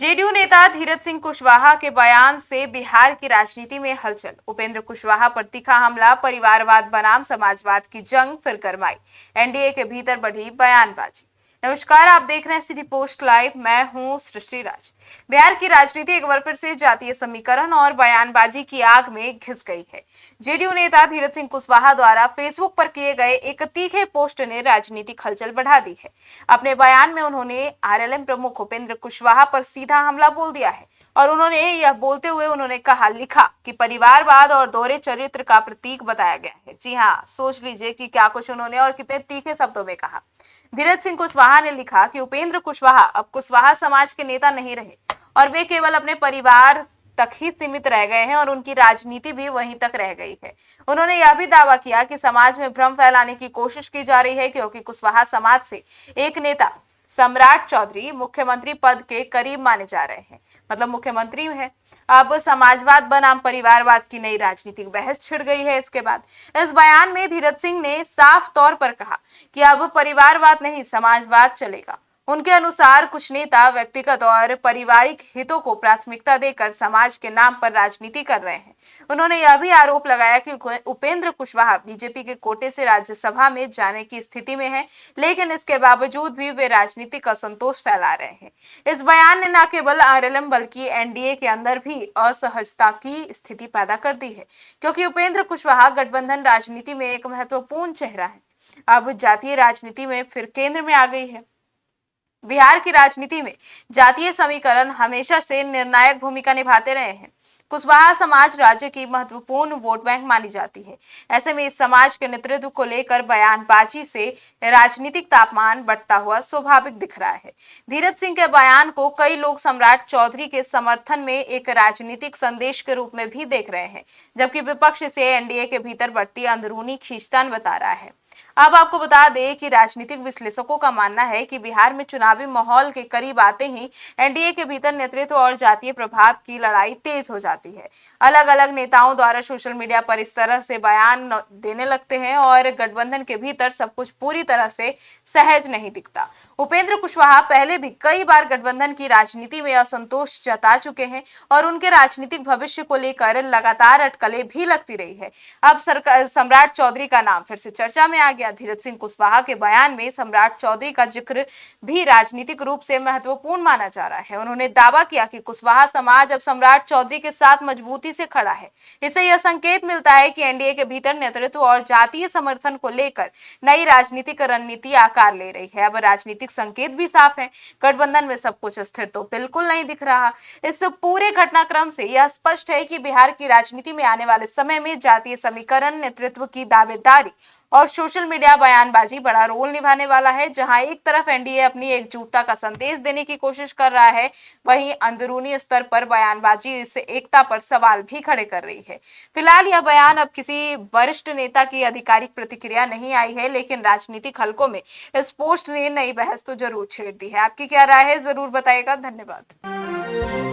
JDU नेता धीरज सिंह कुशवाहा के बयान से बिहार की राजनीति में हलचल। उपेंद्र कुशवाहा पर तीखा हमला, परिवारवाद बनाम समाजवाद की जंग फिर गरमाई, एनडीए के भीतर बढ़ी बयानबाजी। नमस्कार, आप देख रहे हैं सिटी पोस्ट लाइव। मैं हूं सृष्टि राज। बिहार की राजनीति एक बार फिर से जातीय समीकरण और बयानबाजी की आग में घिस गई है। जेडीयू नेता धीरज सिंह कुशवाहा द्वारा फेसबुक पर किए गए एक तीखे पोस्ट ने राजनीतिक हलचल बढ़ा दी है। अपने बयान में उन्होंने आरएलएम प्रमुख उपेंद्र कुशवाहा पर सीधा हमला बोल दिया है और उन्होंने यह बोलते हुए उन्होंने लिखा कि परिवारवाद और दोहरे चरित्र का प्रतीक बताया गया है। जी हाँ, सोच लीजिए कि क्या कुछ उन्होंने और कितने तीखे शब्दों में कहा। धीरज सिंह कुशवाहा ने लिखा कि उपेंद्र कुशवाहा अब कुशवाहा समाज के नेता नहीं रहे और वे केवल अपने परिवार तक ही सीमित रह गए हैं और उनकी राजनीति भी वहीं तक रह गई है। उन्होंने यह भी दावा किया कि समाज में भ्रम फैलाने की कोशिश की जा रही है, क्योंकि कुशवाहा समाज से एक नेता सम्राट चौधरी मुख्यमंत्री पद के करीब माने जा रहे हैं, मतलब मुख्यमंत्री है। अब समाजवाद बनाम परिवारवाद की नई राजनीतिक बहस छिड़ गई है। इसके बाद इस बयान में धीरज सिंह ने साफ तौर पर कहा कि अब परिवारवाद नहीं, समाजवाद चलेगा। उनके अनुसार कुछ नेता व्यक्तिगत और पारिवारिक हितों को प्राथमिकता देकर समाज के नाम पर राजनीति कर रहे हैं। उन्होंने यह भी आरोप लगाया कि उपेंद्र कुशवाहा बीजेपी के कोटे से राज्यसभा में जाने की स्थिति में है, लेकिन इसके बावजूद भी वे राजनीतिक असंतोष फैला रहे हैं। इस बयान ने न केवल आरएलएम बल्कि एनडीए के अंदर भी असहजता की स्थिति पैदा कर दी है, क्योंकि उपेंद्र कुशवाहा गठबंधन राजनीति में एक महत्वपूर्ण चेहरा है। अब जातीय राजनीति में फिर केंद्र में आ गई है। बिहार की राजनीति में जातीय समीकरण हमेशा से निर्णायक भूमिका निभाते रहे हैं। कुशवाहा समाज राज्य की महत्वपूर्ण वोट बैंक मानी जाती है। ऐसे में इस समाज के नेतृत्व को लेकर बयानबाजी से राजनीतिक तापमान बढ़ता हुआ स्वाभाविक दिख रहा है। धीरज सिंह के बयान को कई लोग सम्राट चौधरी के समर्थन में एक राजनीतिक संदेश के रूप में भी देख रहे हैं, जबकि विपक्ष इसे एनडीए के भीतर बढ़ती अंदरूनी खींचतान बता रहा है। अब आपको बता दें कि राजनीतिक विश्लेषकों का मानना है कि बिहार में चुनावी माहौल के करीब आते ही एनडीए के भीतर नेतृत्व और जातीय प्रभाव की लड़ाई तेज हो जाती है। अलग अलग नेताओं द्वारा सोशल मीडिया पर इस तरह से बयान देने लगते हैं और गठबंधन के भीतर सब कुछ पूरी तरह से सहज नहीं दिखता। उपेंद्र कुशवाहा पहले भी कई बार गठबंधन की राजनीति में असंतोष जता चुके हैं और उनके राजनीतिक भविष्य को लेकर लगातार अटकलें भी लगती रही है। अब सम्राट चौधरी का नाम फिर से चर्चा में आ गया। धीरज सिंह कुशवाहा के बयान में सम्राट चौधरी का जिक्र भी राजनीतिक रूप से महत्वपूर्ण माना जा रहा है। उन्होंने दावा किया कि कुशवाहा समाज अब सम्राट चौधरी के साथ मजबूती से खड़ा है। इससे यह संकेत मिलता है कि एनडीए के भीतर नेतृत्व और जातीय समर्थन को लेकर नई राजनीतिक रणनीति आकार ले रही है। अब राजनीतिक संकेत भी साफ है, गठबंधन में सब कुछ स्थिर तो बिल्कुल नहीं दिख रहा। इस पूरे घटनाक्रम से यह स्पष्ट है कि बिहार की राजनीति में आने वाले समय में जातीय समीकरण, नेतृत्व की दावेदारी और सोशल मीडिया बयानबाजी बड़ा रोल निभाने वाला है। जहां एक तरफ एनडीए अपनी एकजुटता का संदेश देने की कोशिश कर रहा है, वहीं अंदरूनी स्तर पर बयानबाजी इस एकता पर सवाल भी खड़े कर रही है। फिलहाल यह बयान अब किसी वरिष्ठ नेता की आधिकारिक प्रतिक्रिया नहीं आई है, लेकिन राजनीतिक हलकों में इस पोस्ट ने नई बहस तो जरूर छेड़ दी है। आपकी क्या राय है, जरूर बताइएगा। धन्यवाद।